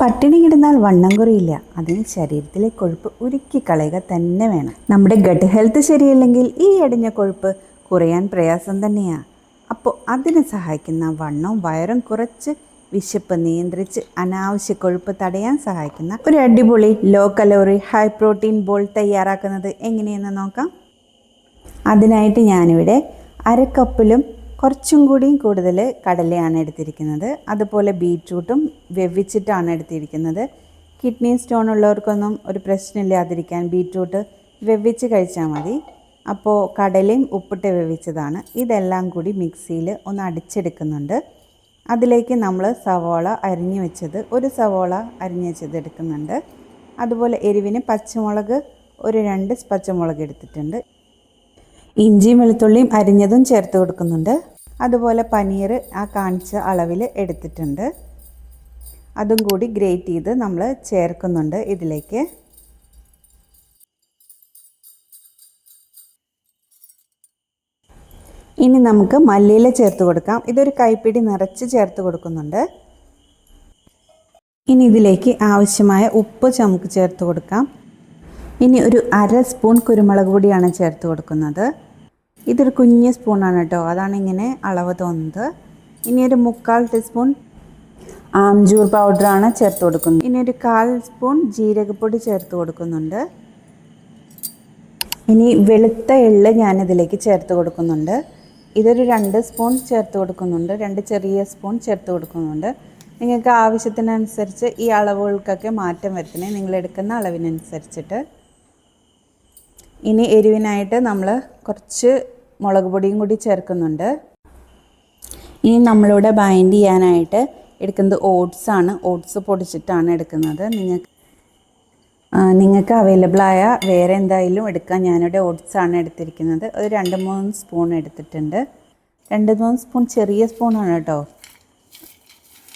പട്ടിണി കിടന്നാൽ വണ്ണം കുറയില്ല. അതിന് ശരീരത്തിലെ കൊഴുപ്പ് ഉരുക്കി കളയുക തന്നെ വേണം. നമ്മുടെ ഗട്ട് ഹെൽത്ത് ശരിയല്ലെങ്കിൽ ഈ അടിഞ്ഞ കൊഴുപ്പ് കുറയാൻ പ്രയാസം തന്നെയാണ്. അപ്പോൾ അതിനെ സഹായിക്കുന്ന വണ്ണവും വയറും കുറച്ച് വിശപ്പ് നിയന്ത്രിച്ച് അനാവശ്യ കൊഴുപ്പ് തടയാൻ സഹായിക്കുന്ന ഒരു അടിപൊളി low calorie high protein ball തയ്യാറാക്കുന്നത് എങ്ങനെയെന്ന് നോക്കാം. അതിനായിട്ട് ഞാനിവിടെ അരക്കപ്പിലും കുറച്ചും കൂടിയും കൂടുതൽ കടലയാണ് എടുത്തിരിക്കുന്നത്. അതുപോലെ ബീറ്റ്റൂട്ടും വെവിച്ചിട്ടാണ് എടുത്തിരിക്കുന്നത്. കിഡ്നി സ്റ്റോൺ ഉള്ളവർക്കൊന്നും ഒരു പ്രശ്നമില്ലാതിരിക്കാൻ ബീറ്റ്റൂട്ട് വെവിച്ച് കഴിച്ചാൽ മതി. അപ്പോൾ കടലയും ഉപ്പിട്ട് വെവിച്ചതാണ്. ഇതെല്ലാം കൂടി മിക്സിയിൽ ഒന്ന് അടിച്ചെടുക്കുന്നുണ്ട്. അതിലേക്ക് നമ്മൾ സവോള അരിഞ്ഞു വെച്ചത്, ഒരു സവോള അരിഞ്ഞു വെച്ചത് എടുക്കുന്നുണ്ട്. അതുപോലെ എരിവിന് പച്ചമുളക് ഒരു 2 പച്ചമുളക് എടുത്തിട്ടുണ്ട്. ഇഞ്ചിയും വെളുത്തുള്ളിയും അരിഞ്ഞതും ചേർത്ത് കൊടുക്കുന്നുണ്ട്. അതുപോലെ പനീർ ആ കാണിച്ച അളവിൽ എടുത്തിട്ടുണ്ട്. അതും കൂടി ഗ്രേറ്റ് ചെയ്ത് നമ്മൾ ചേർക്കുന്നുണ്ട് ഇതിലേക്ക്. ഇനി നമുക്ക് മല്ലിയില ചേർത്ത് കൊടുക്കാം. ഇതൊരു കൈപ്പിടി നിറച്ച് ചേർത്ത് കൊടുക്കുന്നുണ്ട്. ഇനി ഇതിലേക്ക് ആവശ്യമായ ഉപ്പ് നമുക്ക് ചേർത്ത് കൊടുക്കാം. ഇനി ഒരു 1/2 സ്പൂൺ കുരുമുളക് പൊടിയാണ് ചേർത്ത് കൊടുക്കുന്നത്. ഇതൊരു കുഞ്ഞ് സ്പൂണാണ് കേട്ടോ, അതാണ് ഇങ്ങനെ അളവ് തോന്നുന്നത്. ഇനി ഒരു 1/4 ടീസ്പൂൺ ആംചൂർ പൗഡറാണ് ചേർത്ത് കൊടുക്കുന്നത്. ഇനി ഒരു 1/4 സ്പൂൺ ജീരകപ്പൊടി ചേർത്ത് കൊടുക്കുന്നുണ്ട്. ഇനി വെളുത്ത എള്ള് ഞാനിതിലേക്ക് ചേർത്ത് കൊടുക്കുന്നുണ്ട്. ഇതൊരു 2 സ്പൂൺ ചേർത്ത് കൊടുക്കുന്നുണ്ട്. 2 ചെറിയ സ്പൂൺ ചേർത്ത് കൊടുക്കുന്നുണ്ട്. നിങ്ങൾക്ക് ആവശ്യത്തിനനുസരിച്ച് ഈ അളവുകൾക്കൊക്കെ മാറ്റം വരുത്തണേ, നിങ്ങളെടുക്കുന്ന അളവിനനുസരിച്ചിട്ട്. ഇനി എരിവിനായിട്ട് നമ്മൾ കുറച്ച് മുളക് പൊടിയും കൂടി ചേർക്കുന്നുണ്ട്. ഇനി നമ്മളിവിടെ ബൈൻഡ് ചെയ്യാനായിട്ട് എടുക്കുന്നത് ഓട്സാണ്. ഓട്സ് പൊടിച്ചിട്ടാണ് എടുക്കുന്നത്. നിങ്ങൾക്ക് അവൈലബിളായ വേറെ എന്തായാലും എടുക്കാം. ഞാനിവിടെ ഓട്സാണ് എടുത്തിരിക്കുന്നത്. ഒരു 2-3 സ്പൂൺ എടുത്തിട്ടുണ്ട്. 2-3 സ്പൂൺ ചെറിയ സ്പൂണാണ് കേട്ടോ.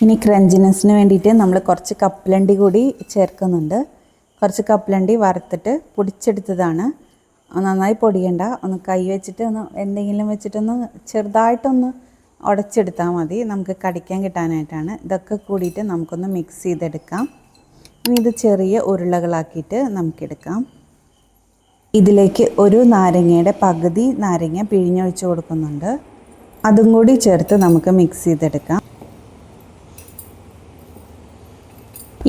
ഇനി ക്രഞ്ചിനെസ്സിന് വേണ്ടിയിട്ട് നമ്മൾ കുറച്ച് കപ്പലണ്ടി കൂടി ചേർക്കുന്നുണ്ട്. കുറച്ച് കപ്പലണ്ടി വറുത്തിട്ട് പൊടിച്ചെടുത്തതാണ്. നന്നായി പൊടിയണ്ട, ഒന്ന് കൈ വെച്ചിട്ട് ഒന്ന് എന്തെങ്കിലും വെച്ചിട്ടൊന്ന് ചെറുതായിട്ടൊന്ന് ഉടച്ചെടുത്താൽ മതി. നമുക്ക് കടിക്കാൻ കിട്ടാനായിട്ടാണ്. ഇതൊക്കെ കൂടിയിട്ട് നമുക്കൊന്ന് മിക്സ് ചെയ്തെടുക്കാം. ഇനി ഇത് ചെറിയ ഉരുളകളാക്കിയിട്ട് നമുക്കെടുക്കാം. ഇതിലേക്ക് ഒരു നാരങ്ങയുടെ പകുതി നാരങ്ങ പിഴിഞ്ഞൊഴിച്ച് കൊടുക്കുന്നുണ്ട്. അതും കൂടി ചേർത്ത് നമുക്ക് മിക്സ് ചെയ്തെടുക്കാം.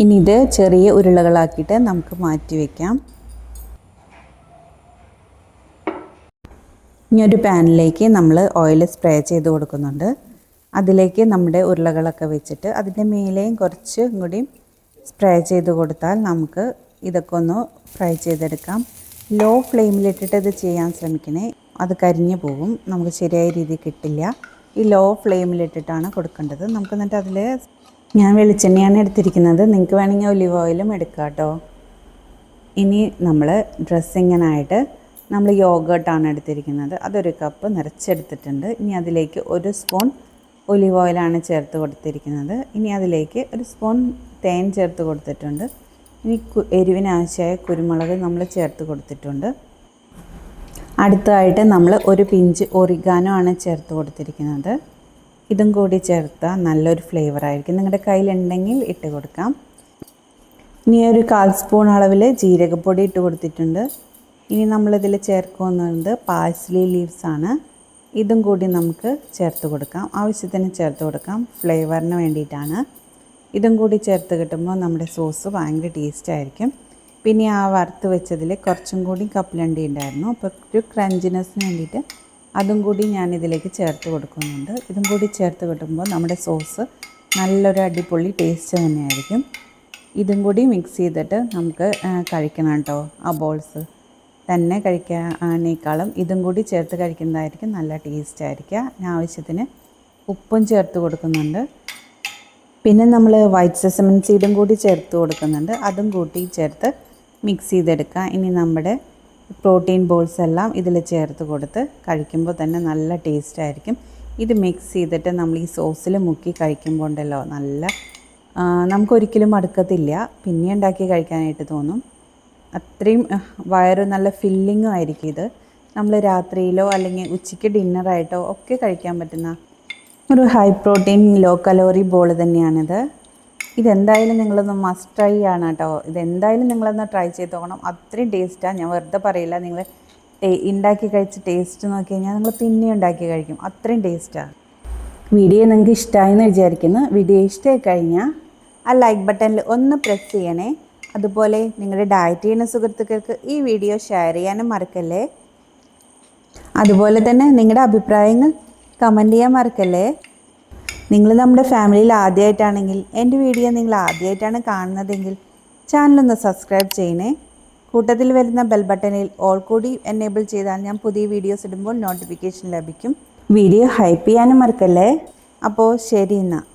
ഇനി ഇത് ചെറിയ ഉരുളകളാക്കിയിട്ട് നമുക്ക് മാറ്റി വയ്ക്കാം. ഇനി ഒരു പാനിലേക്ക് നമ്മൾ ഓയിൽ സ്പ്രേ ചെയ്ത് കൊടുക്കുന്നുണ്ട്. അതിലേക്ക് നമ്മുടെ ഉരുളകളൊക്കെ വെച്ചിട്ട് അതിൻ്റെ മേലെയും കുറച്ചും കൂടി സ്പ്രേ ചെയ്ത് കൊടുത്താൽ നമുക്ക് ഇതൊക്കെ ഒന്ന് ഫ്രൈ ചെയ്തെടുക്കാം. ലോ ഫ്ലെയിമിലിട്ടിട്ട് ഇത് ചെയ്യാൻ ശ്രമിക്കണേ, അത് കരിഞ്ഞു പോകും, നമുക്ക് ശരിയായ രീതിയിൽ കിട്ടില്ല. ഈ ലോ ഫ്ലെയിമിലിട്ടിട്ടാണ് കൊടുക്കേണ്ടത്. നമുക്ക് എന്നിട്ട് അതിൽ ഞാൻ വെളിച്ചെണ്ണയാണ് എടുത്തിരിക്കുന്നത്. നിങ്ങൾക്ക് വേണമെങ്കിൽ ഒലിവ് ഓയിലും എടുക്കാം കേട്ടോ. ഇനി നമ്മൾ ഡ്രസ്സിങ്ങിനായിട്ട് നമ്മൾ യോഗേർട്ടാണ് എടുത്തിരിക്കുന്നത്. അതൊരു കപ്പ് നിറച്ചെടുത്തിട്ടുണ്ട്. ഇനി അതിലേക്ക് 1 സ്പൂൺ ഒലിവ് ഓയിലാണ് ചേർത്ത് കൊടുത്തിരിക്കുന്നത്. ഇനി അതിലേക്ക് 1 സ്പൂൺ തേൻ ചേർത്ത് കൊടുത്തിട്ടുണ്ട്. ഇനി എരിവിനാവശ്യമായ കുരുമുളക് നമ്മൾ ചേർത്ത് കൊടുത്തിട്ടുണ്ട്. അടുത്തതായിട്ട് നമ്മൾ ഒരു പിഞ്ച് ഒറിഗാനോ ആണ് ചേർത്ത് കൊടുത്തിരിക്കുന്നത്. ഇതും കൂടി ചേർത്താൽ നല്ലൊരു ഫ്ലേവറായിരിക്കും. നിങ്ങളുടെ കയ്യിലുണ്ടെങ്കിൽ ഇട്ട് കൊടുക്കാം. ഇനി ഒരു 1/4 സ്പൂൺ അളവിൽ ജീരകപ്പൊടി ഇട്ട് കൊടുത്തിട്ടുണ്ട്. ഇനി നമ്മളിതിൽ ചേർക്കുന്നത് പാഴ്സ്ലി ലീവ്സാണ്. ഇതും കൂടി നമുക്ക് ചേർത്ത് കൊടുക്കാം. ആവശ്യത്തിന് ചേർത്ത് കൊടുക്കാം, ഫ്ലേവറിന് വേണ്ടിയിട്ടാണ്. ഇതും കൂടി ചേർത്ത് കിട്ടുമ്പോൾ നമ്മുടെ സോസ് ഭയങ്കര ടേസ്റ്റായിരിക്കും. പിന്നെ ആ വറുത്ത് വെച്ചതിൽ കുറച്ചും കൂടി കപ്പലണ്ടി ഉണ്ടായിരുന്നു. അപ്പോൾ ഒരു ക്രഞ്ചിനെസ്സിന് വേണ്ടിയിട്ട് അതും കൂടി ഞാനിതിലേക്ക് ചേർത്ത് കൊടുക്കുന്നുണ്ട്. ഇതും കൂടി ചേർത്ത് കിട്ടുമ്പോൾ നമ്മുടെ സോസ് നല്ലൊരു അടിപൊളി ടേസ്റ്റ് തന്നെയായിരിക്കും. ഇതും കൂടി മിക്സ് ചെയ്തിട്ട് നമുക്ക് കഴിക്കണം കേട്ടോ. ആ ബോൾസ് തന്നെ കഴിക്കാനേക്കാളും ഇതും കൂടി ചേർത്ത് കഴിക്കുന്നതായിരിക്കും നല്ല ടേസ്റ്റ് ആയിരിക്കുക. ആവശ്യത്തിന് ഉപ്പും ചേർത്ത് കൊടുക്കുന്നുണ്ട്. പിന്നെ നമ്മൾ വൈറ്റ് സെസമൻ സീഡും കൂടി ചേർത്ത് കൊടുക്കുന്നുണ്ട്. അതും കൂട്ടി ചേർത്ത് മിക്സ് ചെയ്തെടുക്കുക. ഇനി നമ്മുടെ പ്രോട്ടീൻ ബോൾസ് എല്ലാം ഇതിൽ ചേർത്ത് കൊടുത്ത് കഴിക്കുമ്പോൾ തന്നെ നല്ല ടേസ്റ്റ് ആയിരിക്കും. ഇത് മിക്സ് ചെയ്തിട്ട് നമ്മൾ ഈ സോസിൽ മുക്കി കഴിക്കുമ്പോൾ ഉണ്ടല്ലോ നല്ല നമുക്കൊരിക്കലും മടുക്കത്തില്ല. പിന്നെ ഉണ്ടാക്കി കഴിക്കാനായിട്ട് തോന്നും. അത്രയും വയറ് നല്ല ഫില്ലിങ്ങും ആയിരിക്കും. ഇത് നമ്മൾ രാത്രിയിലോ അല്ലെങ്കിൽ ഉച്ചയ്ക്ക് ഡിന്നറായിട്ടോ ഒക്കെ കഴിക്കാൻ പറ്റുന്ന ഒരു high protein low calorie ball തന്നെയാണിത്. ഇതെന്തായാലും നിങ്ങളൊന്ന് മസ്റ്റ് ട്രൈ ആണ് കേട്ടോ. ഇതെന്തായാലും നിങ്ങളൊന്ന് ട്രൈ ചെയ്ത് നോക്കണം. അത്രയും ടേസ്റ്റാണ്, ഞാൻ വെറുതെ പറയില്ല. നിങ്ങൾ ഉണ്ടാക്കി കഴിച്ച് ടേസ്റ്റ് നോക്കി കഴിഞ്ഞാൽ നിങ്ങൾ പിന്നെ ഉണ്ടാക്കി കഴിക്കും, അത്രയും ടേസ്റ്റാണ്. വീഡിയോ നിങ്ങൾക്ക് ഇഷ്ടമായെന്ന് വിചാരിക്കുന്നു. വീഡിയോ ഇഷ്ടമായി കഴിഞ്ഞാൽ ആ ലൈക്ക് ബട്ടണിൽ ഒന്ന് പ്രസ് ചെയ്യണേ. അതുപോലെ നിങ്ങളുടെ ഡയറ്റ് ചെയ്യുന്ന സുഹൃത്തുക്കൾക്ക് ഈ വീഡിയോ ഷെയർ ചെയ്യാനും മറക്കല്ലേ. അതുപോലെ തന്നെ നിങ്ങളുടെ അഭിപ്രായങ്ങൾ കമൻറ്റ് ചെയ്യാൻ മറക്കല്ലേ. നിങ്ങൾ നമ്മുടെ ഫാമിലിയിൽ ആദ്യമായിട്ടാണെങ്കിൽ, എൻ്റെ വീഡിയോ നിങ്ങൾ ആദ്യമായിട്ടാണ് കാണുന്നതെങ്കിൽ ചാനലൊന്ന് സബ്സ്ക്രൈബ് ചെയ്യണേ. കൂട്ടത്തിൽ വരുന്ന ബെൽ ബട്ടണിൽ ഓൾ കൂടി എനേബിൾ ചെയ്താൽ ഞാൻ പുതിയ വീഡിയോസ് ഇടുമ്പോൾ നോട്ടിഫിക്കേഷൻ ലഭിക്കും. വീഡിയോ ഹൈപ്പ് ചെയ്യാനും മറക്കല്ലേ. അപ്പോൾ ശരി എന്നാൽ.